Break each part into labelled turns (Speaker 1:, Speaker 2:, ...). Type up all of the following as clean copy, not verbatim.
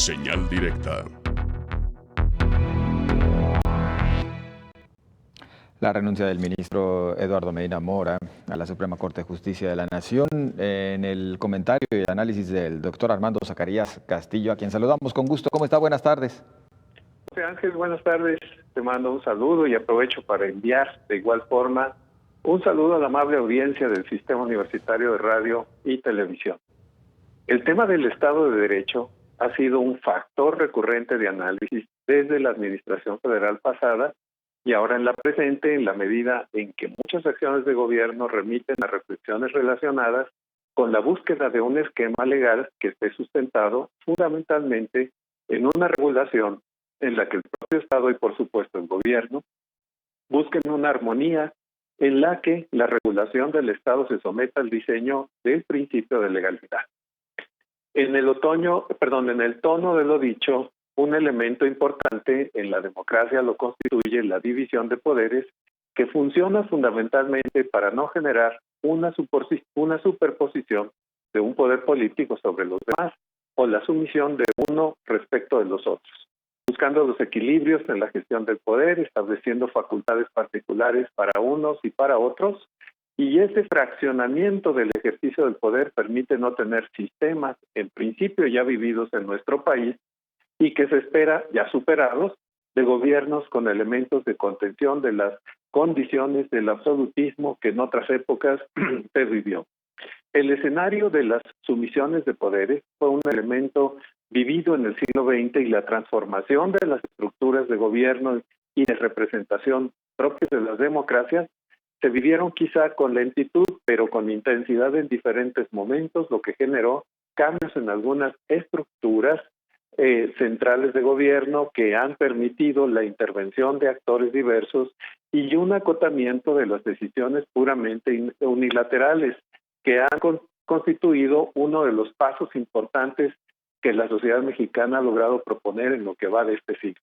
Speaker 1: Señal directa.
Speaker 2: La renuncia del ministro Eduardo Medina Mora a la Suprema Corte de Justicia de la Nación, en el comentario y el análisis del doctor Armando Zacarías Castillo, a quien saludamos con gusto. ¿Cómo está? Buenas tardes.
Speaker 3: José Ángel, buenas tardes. Te mando un saludo y aprovecho para enviar de igual forma un saludo a la amable audiencia del Sistema Universitario de Radio y Televisión. El tema del Estado de Derecho ha sido un factor recurrente de análisis desde la administración federal pasada y ahora en la presente, en la medida en que muchas acciones de gobierno remiten a reflexiones relacionadas con la búsqueda de un esquema legal que esté sustentado fundamentalmente en una regulación en la que el propio Estado y por supuesto el gobierno busquen una armonía en la que la regulación del Estado se someta al diseño del principio de legalidad. En el tono de lo dicho, un elemento importante en la democracia lo constituye la división de poderes, que funciona fundamentalmente para no generar una superposición de un poder político sobre los demás o la sumisión de uno respecto de los otros, buscando los equilibrios en la gestión del poder, estableciendo facultades particulares para unos y para otros, y ese fraccionamiento del ejercicio del poder permite no tener sistemas, en principio ya vividos en nuestro país, y que se espera, ya superados, de gobiernos con elementos de contención de las condiciones del absolutismo que en otras épocas se vivió. El escenario de las sumisiones de poderes fue un elemento vivido en el siglo XX y la transformación de las estructuras de gobierno y de representación propias de las democracias se vivieron quizá con lentitud, pero con intensidad en diferentes momentos, lo que generó cambios en algunas estructuras centrales de gobierno que han permitido la intervención de actores diversos y un acotamiento de las decisiones puramente unilaterales que han constituido uno de los pasos importantes que la sociedad mexicana ha logrado proponer en lo que va de este siglo.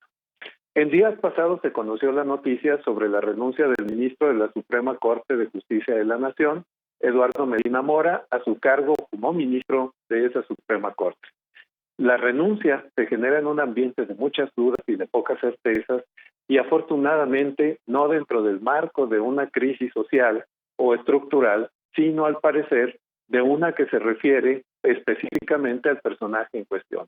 Speaker 3: En días pasados se conoció la noticia sobre la renuncia del ministro de la Suprema Corte de Justicia de la Nación, Eduardo Medina Mora, a su cargo como ministro de esa Suprema Corte. La renuncia se genera en un ambiente de muchas dudas y de pocas certezas y afortunadamente no dentro del marco de una crisis social o estructural, sino al parecer de una que se refiere específicamente al personaje en cuestión.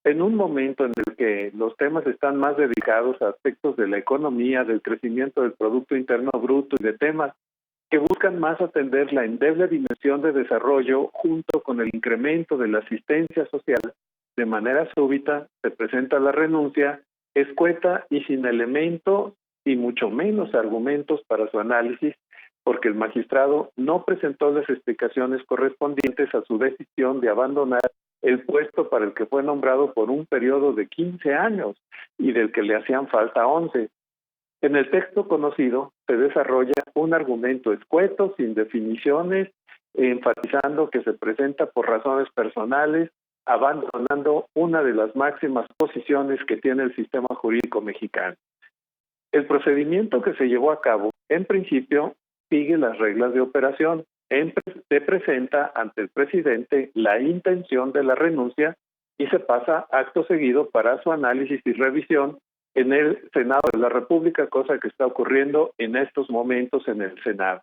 Speaker 3: En un momento en el que los temas están más dedicados a aspectos de la economía, del crecimiento del Producto Interno Bruto y de temas que buscan más atender la endeble dimensión de desarrollo junto con el incremento de la asistencia social, de manera súbita se presenta la renuncia, escueta y sin elementos y mucho menos argumentos para su análisis, porque el magistrado no presentó las explicaciones correspondientes a su decisión de abandonar el puesto para el que fue nombrado por un periodo de 15 años y del que le hacían falta 11. En el texto conocido se desarrolla un argumento escueto, sin definiciones, enfatizando que se presenta por razones personales, abandonando una de las máximas posiciones que tiene el sistema jurídico mexicano. El procedimiento que se llevó a cabo, en principio, sigue las reglas de operación. Se presenta ante el presidente la intención de la renuncia y se pasa acto seguido para su análisis y revisión en el Senado de la República, cosa que está ocurriendo en estos momentos en el Senado,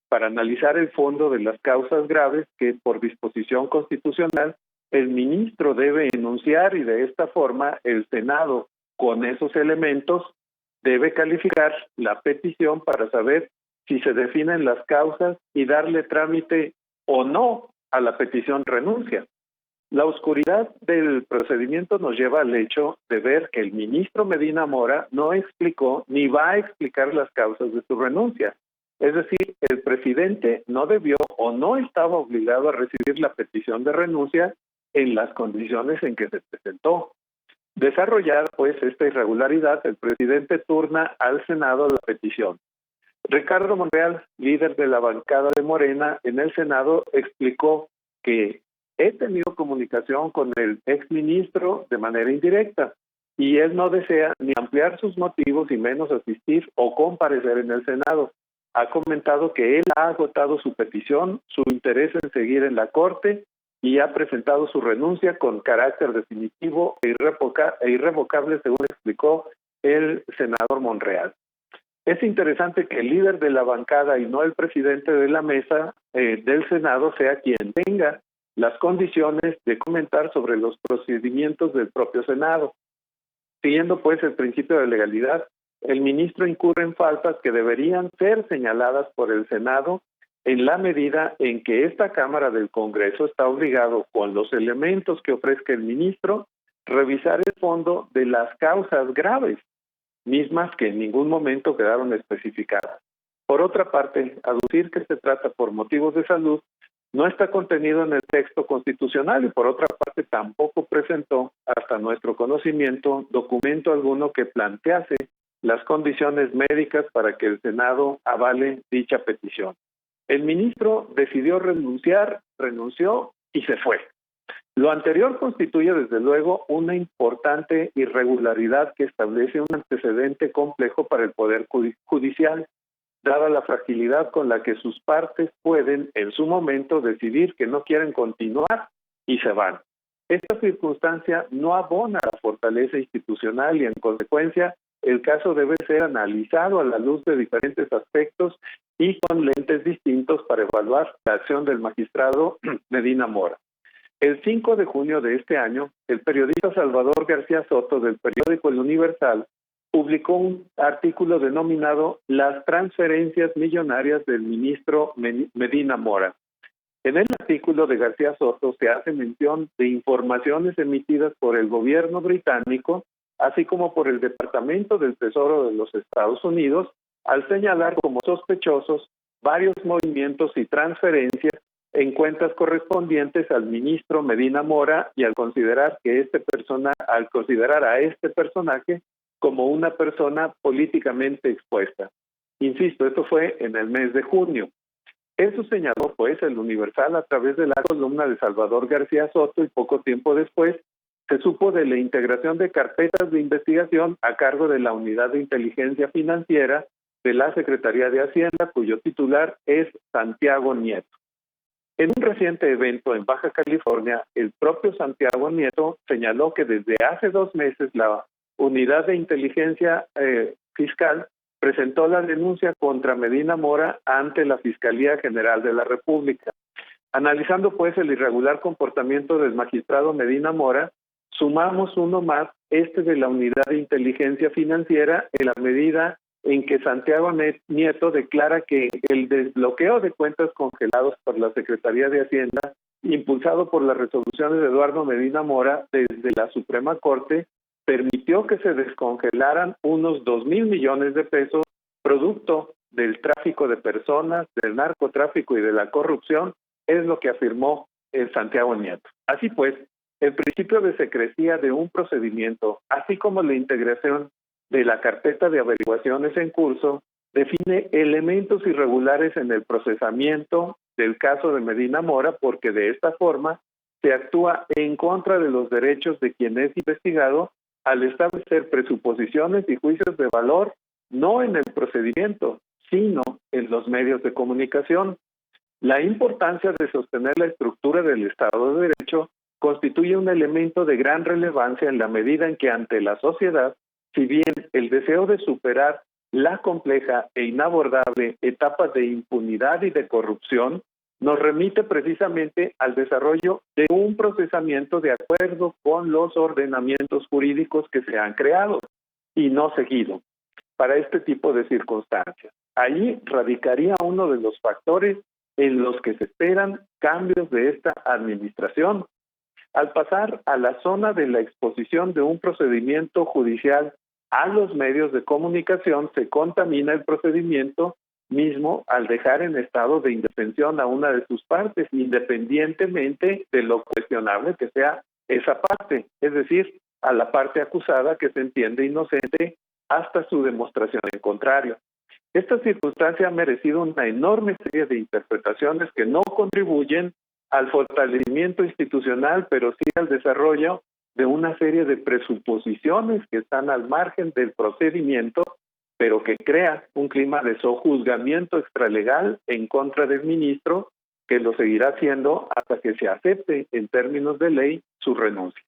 Speaker 3: para analizar el fondo de las causas graves que por disposición constitucional el ministro debe enunciar y de esta forma el Senado, con esos elementos, debe calificar la petición para saber si se definen las causas y darle trámite o no a la petición renuncia. La oscuridad del procedimiento nos lleva al hecho de ver que el ministro Medina Mora no explicó ni va a explicar las causas de su renuncia. Es decir, el presidente no debió o no estaba obligado a recibir la petición de renuncia en las condiciones en que se presentó. Desarrollada pues esta irregularidad, el presidente turna al Senado la petición. Ricardo Monreal, líder de la bancada de Morena en el Senado, explicó que he tenido comunicación con el exministro de manera indirecta y él no desea ni ampliar sus motivos y menos asistir o comparecer en el Senado. Ha comentado que él ha agotado su petición, su interés en seguir en la Corte y ha presentado su renuncia con carácter definitivo e irrevocable, según explicó el senador Monreal. Es interesante que el líder de la bancada y no el presidente de la mesa del Senado sea quien tenga las condiciones de comentar sobre los procedimientos del propio Senado. Siguiendo pues el principio de legalidad, el ministro incurre en faltas que deberían ser señaladas por el Senado en la medida en que esta Cámara del Congreso está obligado, con los elementos que ofrezca el ministro, revisar el fondo de las causas graves, mismas que en ningún momento quedaron especificadas. Por otra parte, aducir que se trata por motivos de salud no está contenido en el texto constitucional y por otra parte tampoco presentó, hasta nuestro conocimiento, documento alguno que plantease las condiciones médicas para que el Senado avale dicha petición. El ministro decidió renunció y se fue. Lo anterior constituye desde luego una importante irregularidad que establece un antecedente complejo para el Poder Judicial, dada la fragilidad con la que sus partes pueden en su momento decidir que no quieren continuar y se van. Esta circunstancia no abona la fortaleza institucional y en consecuencia el caso debe ser analizado a la luz de diferentes aspectos y con lentes distintos para evaluar la acción del magistrado Medina Mora. El 5 de junio de este año, el periodista Salvador García Soto del periódico El Universal publicó un artículo denominado Las transferencias millonarias del ministro Medina Mora. En el artículo de García Soto se hace mención de informaciones emitidas por el gobierno británico, así como por el Departamento del Tesoro de los Estados Unidos, al señalar como sospechosos varios movimientos y transferencias en cuentas correspondientes al ministro Medina Mora y al considerar a este personaje como una persona políticamente expuesta. Insisto, esto fue en el mes de junio. Eso señaló pues el Universal a través de la columna de Salvador García Soto y poco tiempo después se supo de la integración de carpetas de investigación a cargo de la Unidad de Inteligencia Financiera de la Secretaría de Hacienda, cuyo titular es Santiago Nieto. En un reciente evento en Baja California, el propio Santiago Nieto señaló que desde hace 2 meses la Unidad de Inteligencia Fiscal presentó la denuncia contra Medina Mora ante la Fiscalía General de la República. Analizando pues el irregular comportamiento del magistrado Medina Mora, sumamos uno más, este de la Unidad de Inteligencia Financiera, en la medida en que Santiago Nieto declara que el desbloqueo de cuentas congelados por la Secretaría de Hacienda, impulsado por las resoluciones de Eduardo Medina Mora desde la Suprema Corte, permitió que se descongelaran unos 2,000 millones de pesos, producto del tráfico de personas, del narcotráfico y de la corrupción, es lo que afirmó el Santiago Nieto. Así pues, el principio de secrecía de un procedimiento, así como la integración de la carpeta de averiguaciones en curso, define elementos irregulares en el procesamiento del caso de Medina Mora, porque de esta forma se actúa en contra de los derechos de quien es investigado al establecer presuposiciones y juicios de valor no en el procedimiento, sino en los medios de comunicación. La importancia de sostener la estructura del Estado de Derecho constituye un elemento de gran relevancia en la medida en que ante la sociedad, si bien el deseo de superar la compleja e inabordable etapa de impunidad y de corrupción nos remite precisamente al desarrollo de un procesamiento de acuerdo con los ordenamientos jurídicos que se han creado y no seguido para este tipo de circunstancias. Allí radicaría uno de los factores en los que se esperan cambios de esta administración. Al pasar a la zona de la exposición de un procedimiento judicial a los medios de comunicación, se contamina el procedimiento mismo al dejar en estado de indefensión a una de sus partes, independientemente de lo cuestionable que sea esa parte, es decir, a la parte acusada que se entiende inocente hasta su demostración en contrario. Esta circunstancia ha merecido una enorme serie de interpretaciones que no contribuyen al fortalecimiento institucional, pero sí al desarrollo de una serie de presuposiciones que están al margen del procedimiento, pero que crea un clima de sojuzgamiento extralegal en contra del ministro, que lo seguirá haciendo hasta que se acepte en términos de ley su renuncia.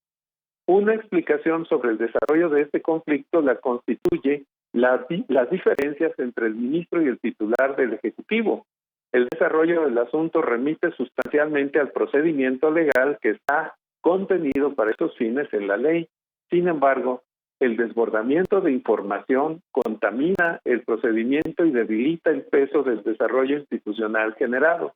Speaker 3: Una explicación sobre el desarrollo de este conflicto la constituye las diferencias entre el ministro y el titular del Ejecutivo. El desarrollo del asunto remite sustancialmente al procedimiento legal que está contenido para esos fines en la ley. Sin embargo, el desbordamiento de información contamina el procedimiento y debilita el peso del desarrollo institucional generado,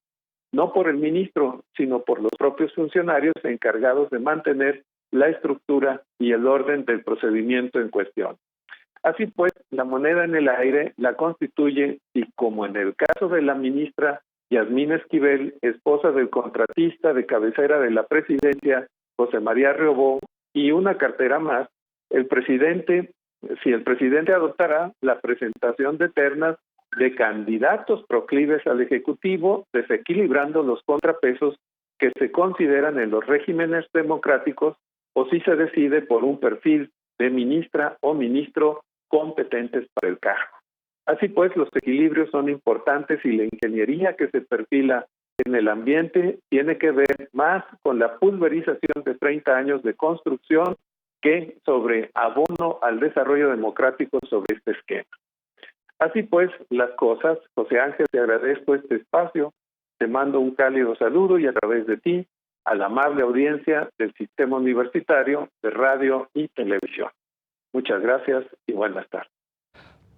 Speaker 3: no por el ministro, sino por los propios funcionarios encargados de mantener la estructura y el orden del procedimiento en cuestión. Así pues, la moneda en el aire la constituye, y como en el caso de la ministra Yasmín Esquivel, esposa del contratista de cabecera de la presidencia, José María Reobó, y una cartera más, si el presidente adoptará la presentación de ternas de candidatos proclives al Ejecutivo, desequilibrando los contrapesos que se consideran en los regímenes democráticos, o si se decide por un perfil de ministra o ministro competentes para el cargo. Así pues, los equilibrios son importantes y la ingeniería que se perfila en el ambiente tiene que ver más con la pulverización de 30 años de construcción que sobre abono al desarrollo democrático sobre este esquema. Así pues, las cosas, José Ángel, te agradezco este espacio, te mando un cálido saludo y a través de ti a la amable audiencia del Sistema Universitario de Radio y Televisión. Muchas gracias y buenas tardes.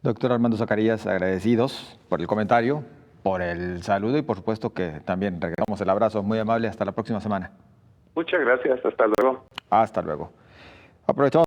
Speaker 2: Doctor Armando Zacarías, agradecidos por el comentario, por el saludo y por supuesto que también regresamos el abrazo. Muy amable, hasta la próxima semana.
Speaker 3: Muchas gracias, hasta luego.
Speaker 2: Hasta luego. Aprovechamos